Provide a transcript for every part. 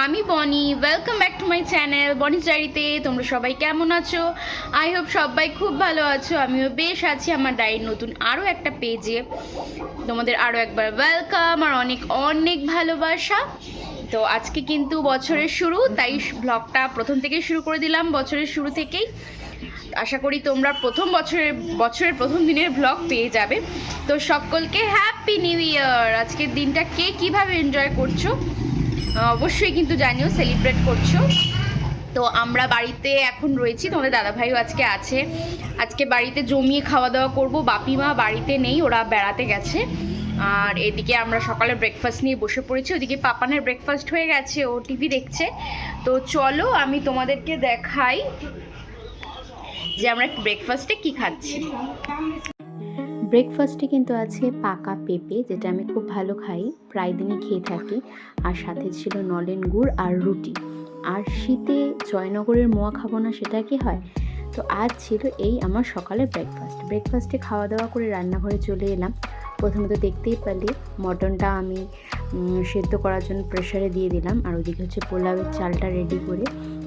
আমি Boni. Welcome back to my channel Boni's ডায়েরিতে। তোমরা সবাই কেমন আছো? আই হোপ সবাই খুব ভালো আছো। আমিও বেশ আছি। আমার ডায়েরির নতুন আরও একটা পেজে তোমাদের আরও একবার ওয়েলকাম আর অনেক অনেক ভালোবাসা। তো আজকে কিন্তু বছরের শুরু, তাই ব্লগটা প্রথম থেকেই শুরু করে দিলাম, বছরের শুরু থেকেই। আশা করি তোমরা বছরের প্রথম দিনের ব্লগ পেয়ে যাবে। তো সকলকে হ্যাপি নিউ ইয়ার। আজকের দিনটা কে কিভাবে এনজয় করছো অবশ্যই কিন্তু জানিও, সেলিব্রেট করছো। তো আমরা বাড়িতে এখন রয়েছি, তোমাদের দাদাভাইও আজকে আছে। আজকে বাড়িতে জমিয়ে খাওয়া দাওয়া করবো। বাপি মা বাড়িতে নেই, ওরা বেড়াতে গেছে। আর এদিকে আমরা সকালে ব্রেকফাস্ট নিয়ে বসে পড়েছি। ওদিকে পাপানের ব্রেকফাস্ট হয়ে গেছে, ও টিভি দেখছে। তো চলো আমি তোমাদেরকে দেখাই যে আমরা ব্রেকফাস্টে কি খাচ্ছি। ব্রেকফাস্টে কিন্তু আছে পাকা পেঁপে, যেটা আমি খুব ভালো খাই, প্রায় দিনই খেয়ে থাকি। আর সাথে ছিল নলেন গুড় আর রুটি। আর শীতে জয়নগরের মোয়া খাবো না, সেটা কি হয়? তো আজ ছিল এই আমার সকালের ব্রেকফাস্টে খাওয়া দাওয়া করে রান্নাঘরে চলে এলাম। প্রথমে তো দেখতেই পেলে মটনটা আমি সেদ্ধ করার জন্য প্রেসারে দিয়ে দিলাম। আর ওদিকে হচ্ছে পোলাওয়ের চালটা রেডি করে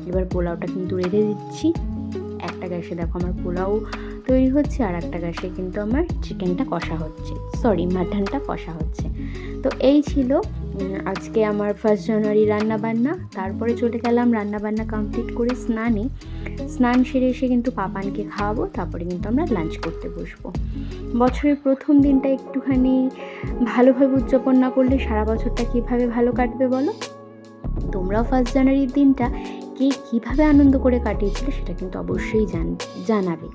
এবার পোলাওটা কিন্তু রেঁধে দিচ্ছি। একটা গ্যাসে দেখো আমার পোলাও তৈরি হচ্ছে, আর একটা গ্যাসে কিন্তু আমার চিকেনটা কষা হচ্ছে, মাটনটা কষা হচ্ছে। তো এই ছিল আজকে আমার 1 জানুয়ারি রান্নাবান্না। তারপরে চলে গেলাম রান্নাবান্না কমপ্লিট করে স্নান সেরে এসে কিন্তু পাপানকে খাওয়াবো, তারপরে কিন্তু আমরা লাঞ্চ করতে বসবো। বছরের প্রথম দিনটা একটুখানি ভালোভাবে উদযাপন না করলে সারা বছরটা কীভাবে ভালো কাটবে বলো? তোমরাও 1 জানুয়ারির দিনটা কে কীভাবে আনন্দ করে কাটিয়েছিলে সেটা কিন্তু অবশ্যই জানাবে।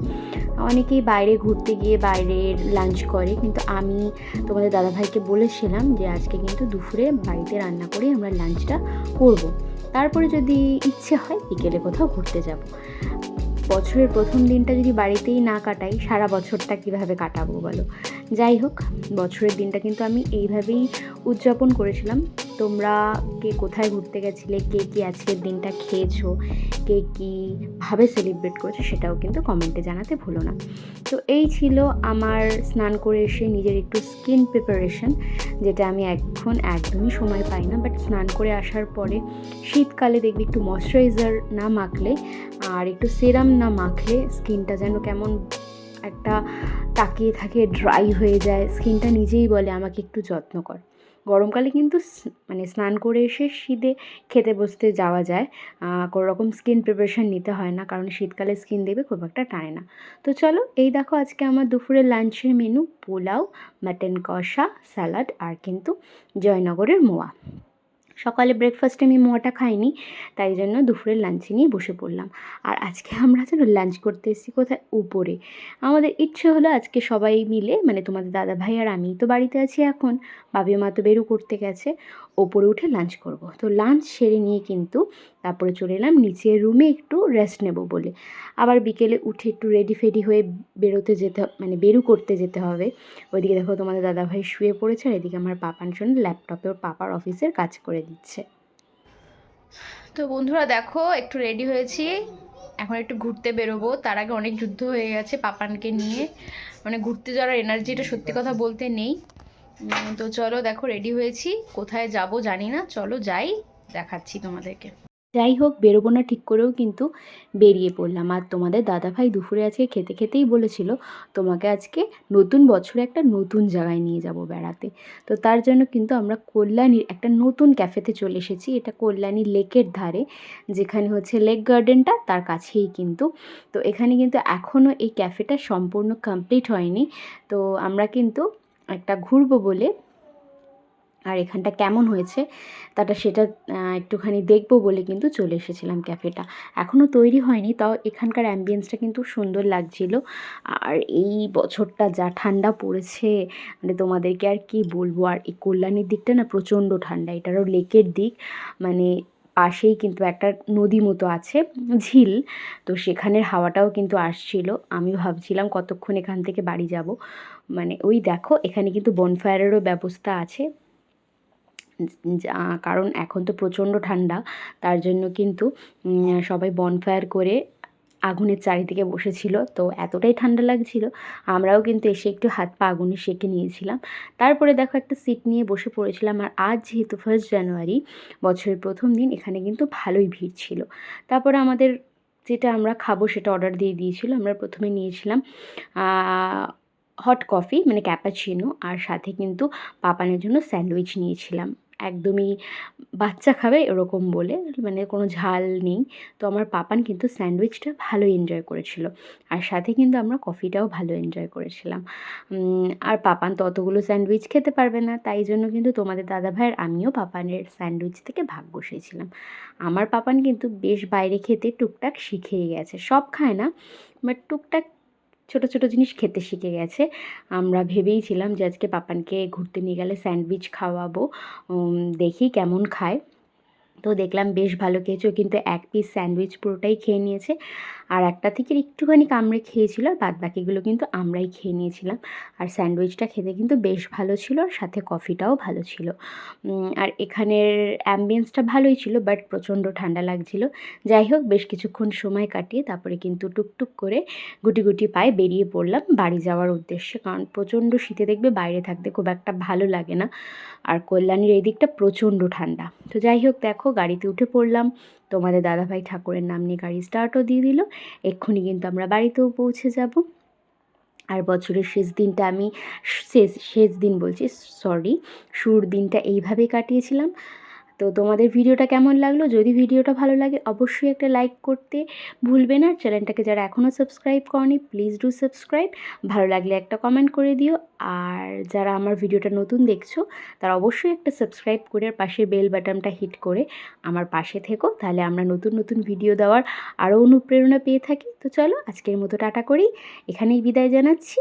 অনেকেই বাইরে ঘুরতে গিয়ে বাইরের লাঞ্চ করে, কিন্তু আমি তোমাদের দাদাভাইকে বলেছিলাম যে আজকে কিন্তু দুপুরে বাড়িতে রান্না করে আমরা লাঞ্চটা করব। তারপরে যদি ইচ্ছে হয় বিকেলে কোথাও ঘুরতে যাব। বছরের প্রথম দিনটা যদি বাড়িতেই না কাটাই, সারা বছরটা কিভাবে কাটাবো বলো? যাই হোক, বছরের দিনটা কিন্তু আমি এইভাবেই উদযাপন করেছিলাম। তোমরা কে কোথায় ঘুরতে গেছিলে, কে কী আজকের দিনটা খেয়েছো, কে কীভাবে সেলিব্রেট করেছো সেটাও কিন্তু কমেন্টে জানাতে ভুলো না। তো এই ছিল আমার স্নান করে এসে নিজের একটু স্কিন প্রিপারেশন, যেটা আমি এখন একদমই সময় পাই না। বাট স্নান করে আসার পরে শীতকালে দেখবি একটু ময়শ্চারাইজার না মাখলে আর একটু সেরাম না মাখলে স্কিনটা যেন কেমন একটা তাকিয়ে থাকে, ড্রাই হয়ে যায়। স্কিনটা নিজেই বলে আমাকে একটু যত্ন কর। গরমকালে কিন্তু স্নান করে এসে শীতে খেতে বসতে যাওয়া যায়, কোনো রকম স্কিন প্রিপারেশন নিতে হয় না, কারণ শীতকালে স্কিন দেবে খুব একটা টানে না। তো চলো, এই দেখো আজকে আমার দুপুরের লাঞ্চের মেনু: পোলাও, মাটন কষা, স্যালাড আর কিন্তু জয়নগরের মোয়া। সকালে ব্রেকফাস্টে আমি মোয়াটা খাইনি, তাই জন্য দুপুরের লাঞ্চে নিয়ে বসে পড়লাম। আর আজকে আমরা যেন লাঞ্চ করতে এসেছি কোথায়? উপরে। আমাদের ইচ্ছে হলো আজকে সবাই মিলে, তোমাদের দাদাভাই আর আমি তো বাড়িতে আছি এখন, বাবি মা তো বেরো করতে গেছে, ওপরে উঠে লাঞ্চ করব। তো লাঞ্চ সেরে নিয়ে কিন্তু তারপরে চলে এলাম নিচের রুমে একটু রেস্ট নেব বলে। আবার বিকেলে উঠে একটু রেডি ফেডি হয়ে বেরো করতে যেতে হবে। ওইদিকে দেখো তোমাদের দাদাভাই শুয়ে পড়েছে, আর এদিকে আমার পাপান জন্য ল্যাপটপে ওর পাপার অফিসের কাজ করে দিচ্ছে। তো বন্ধুরা দেখো, একটু রেডি হয়েছি, এখন একটু ঘুরতে বেরোবো। তার আগে অনেক যুদ্ধ হয়ে গেছে পাপানকে নিয়ে, ঘুরতে যাওয়ার এনার্জিটা সত্যি কথা বলতে নেই। তো চলো দেখো, রেডি হয়েছি, কোথায় যাব জানি না, চলো যাই, দেখাচ্ছি তোমাদেরকে। যাই হোক, বেরোবো না ঠিক করেও কিন্তু বেরিয়ে পড়লাম। আর তোমাদের দাদাভাই দুপুরে আজকে খেতে খেতেই বলেছিল তোমাকে আজকে নতুন বছরে একটা নতুন জায়গায় নিয়ে যাব বেড়াতে। তো তার জন্য কিন্তু আমরা কল্যাণীর একটা নতুন ক্যাফেতে চলে এসেছি। এটা কল্যাণী লেকের ধারে, যেখানে হচ্ছে লেক গার্ডেনটা তার কাছেই কিন্তু। তো এখানে কিন্তু এখনও এই ক্যাফেটা সম্পূর্ণ কমপ্লিট হয়নি। তো আমরা কিন্তু একটা ঘুরবো বলে, আর এখানটা কেমন হয়েছে সেটা একটুখানি দেখবো বলে কিন্তু চলে এসেছিলাম ক্যাফেটা। এখনও তৈরি হয়নি, তাও এখানকার অ্যাম্বিয়েন্সটা কিন্তু সুন্দর লাগছিল। আর এই বছরটা যা ঠান্ডা পড়েছে, তোমাদেরকে আর কি বলবো। আর এই কল্যাণীর দিকটা না প্রচণ্ড ঠান্ডা, এটারও লেকের দিক, পাশেই কিন্তু একটা নদী মতো আছে, ঝিল। তো সেখানের হাওয়াটাও কিন্তু আসছিল। আমি ভাবছিলাম কতক্ষণ এখান থেকে বাড়ি যাব। ওই দেখো এখানে কিন্তু বনফায়ারেরও ব্যবস্থা আছে, কারণ এখন তো প্রচণ্ড ঠান্ডা, তার জন্য কিন্তু সবাই বনফায়ার করে আগুনের চারিদিকে বসেছিল, তো এতটাই ঠান্ডা লাগছিল আমরাও কিন্তু এসে একটু হাত পা আগুনে সেঁকে নিয়েছিলাম। তারপরে দেখো একটা সিট নিয়ে বসে পড়েছিলাম। আর আজ যেহেতু 1 জানুয়ারি, বছরের প্রথম দিন, এখানে কিন্তু ভালোই ভিড় ছিল। তারপরে আমাদের যেটা আমরা খাবো সেটা অর্ডার দিয়ে দিয়েছিল। আমরা প্রথমে নিয়েছিলাম হট কফি মানে ক্যাপাচিনো, আর সাথে কিন্তু পাপানের জন্য স্যান্ডউইচ নিয়েছিলাম। একদমই বাচ্চা খাবে এরকম বলে, মানে কোনো ঝাল নেই। তো আমার পাপান কিন্তু স্যান্ডউইচটা ভালো এনজয় করেছিল, আর সাথে কিন্তু আমরা কফিটাও ভালো এনজয় করেছিলাম। আর পাপান তো অতগুলো স্যান্ডউইচ খেতে পারবে না, তাই জন্য কিন্তু তোমাদের দাদাভাইয়ের আমিও পাপানের স্যান্ডউইচ থেকে ভাগ বসিয়েছিলাম। আমার পাপান কিন্তু বেশ বাইরে খেতে টুকটাক শিখেই গেছে, সব খায় না বাট টুকটাক ছোটো ছোটো জিনিস খেতে শিখে গেছে। আমরা ভেবেইছিলাম যে আজকে পাপানকে ঘুরতে নিয়ে গেলে স্যান্ডউইচ খাওয়াবো, দেখি কেমন খায়। তো দেখলাম বেশ ভালো খেয়েছে, ও কিন্তু 1 পিস স্যান্ডউইচ পুরোটাই খেয়ে নিয়েছে, আর একটা থেকে একটুখানি কামড়ে খেয়েছিল, আর বাদ বাকিগুলো কিন্তু আমরাই খেয়ে নিয়েছিলাম। আর স্যান্ডউইচটা খেতে কিন্তু বেশ ভালো ছিল, আর সাথে কফিটাও ভালো ছিল। আর এখানের অ্যাম্বিয়েন্সটা ভালোই ছিল, বাট প্রচণ্ড ঠান্ডা লাগছিল। যাই হোক, বেশ কিছুক্ষণ সময় কাটিয়ে তারপরে কিন্তু টুকটুক করে গুটি গুটি পায়ে বেরিয়ে পড়লাম বাড়ি যাওয়ার উদ্দেশ্যে, কারণ প্রচণ্ড শীতে দেখবে বাইরে থাকতে খুব একটা ভালো লাগে না, আর কল্যাণীর এই দিকটা প্রচণ্ড ঠান্ডা। তো যাই হোক, দেখো গাড়িতে উঠে পড়লাম, তোমাদের দাদাভাই ঠাকুরের নাম নিয়ে গাড়ি স্টার্টও দিয়ে দিল। এক্ষুনি কিন্তু আমরা বাড়িতেও পৌঁছে যাব। আর বছরের শেষ দিনটা আমি শেষ দিন বলছি, সরি, শুরুর দিনটা এইভাবেই কাটিয়েছিলাম। তো তোমাদের ভিডিওটা কেমন লাগলো? যদি ভিডিওটা ভালো লাগে অবশ্যই একটা লাইক করতে ভুলবে না। চ্যানেলটাকে যারা এখনও সাবস্ক্রাইব করনি প্লিজ ডু সাবস্ক্রাইব। ভালো লাগলে একটা কমেন্ট করে দিও। আর যারা আমার ভিডিওটা নতুন দেখছো তারা অবশ্যই একটা সাবস্ক্রাইব করে আর পাশে বেল বাটনটা হিট করে আমার পাশে থেকো, তাহলে আমরা নতুন নতুন ভিডিও দেওয়ার আরও অনুপ্রেরণা পেয়ে থাকি। তো চলো আজকের মতো টাটা করি, এখানেই বিদায় জানাচ্ছি।